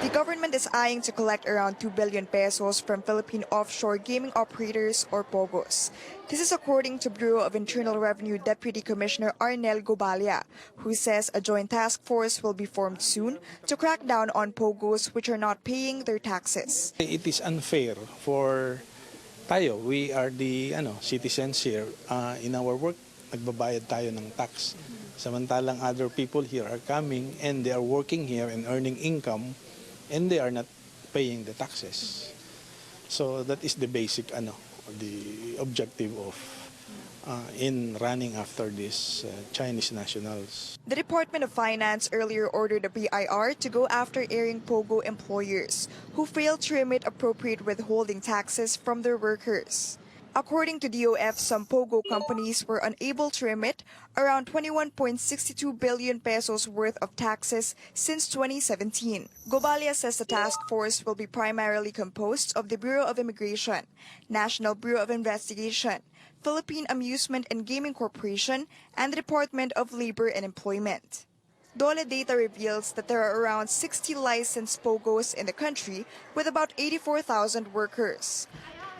The government is eyeing to collect around 2 billion pesos from Philippine offshore gaming operators or POGOs. This is according to Bureau of Internal Revenue Deputy Commissioner Arnel Gobalia, who says a joint task force will be formed soon to crack down on POGOs which are not paying their taxes. It is unfair for tayo. We are the citizens here. In our work, nagbabayad tayo ng tax. Samantalang other people here are coming and they are working here and earning income and they are not paying the taxes. So that is the basic the objective of in running after these Chinese nationals. The Department of Finance earlier ordered the BIR to go after erring POGO employers who failed to remit appropriate withholding taxes from their workers. According to DOF, some POGO companies were unable to remit around 21.62 billion pesos worth of taxes since 2017. Gobalia says the task force will be primarily composed of the Bureau of Immigration, National Bureau of Investigation, Philippine Amusement and Gaming Corporation, and the Department of Labor and Employment. DOLE data reveals that there are around 60 licensed POGOs in the country with about 84,000 workers.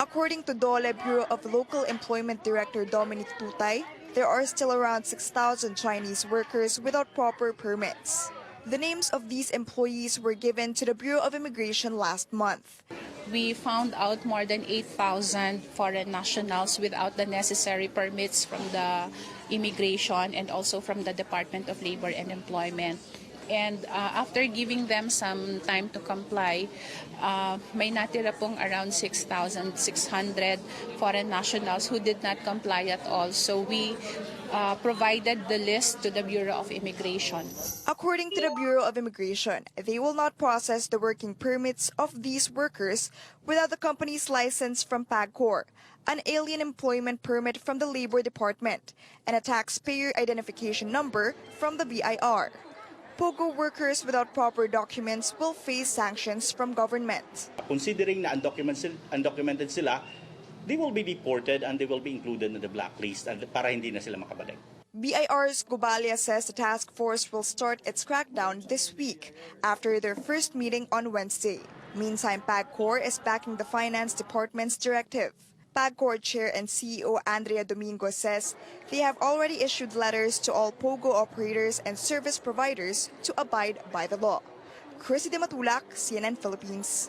According to DOLE Bureau of Local Employment Director Dominic Tutay, there are still around 6,000 Chinese workers without proper permits. The names of these employees were given to the Bureau of Immigration last month. We found out more than 8,000 foreign nationals without the necessary permits from the immigration and also from the Department of Labor and Employment. And after giving them some time to comply, may natira pong around 6,600 foreign nationals who did not comply at all. So we provided the list to the Bureau of Immigration. According to the Bureau of Immigration, they will not process the working permits of these workers without the company's license from PAGCOR, an alien employment permit from the Labor Department, and a taxpayer identification number from the BIR. POGO workers without proper documents will face sanctions from government. Considering na undocumented sila, they will be deported and they will be included in the blacklist para hindi na sila makabalik. BIR's Gobalia says the task force will start its crackdown this week after their first meeting on Wednesday. Meantime, PAGCOR is backing the Finance Department's directive. PAGCOR Chair and CEO Andrea Domingo says they have already issued letters to all POGO operators and service providers to abide by the law. Chrissy de Matulak, CNN Philippines.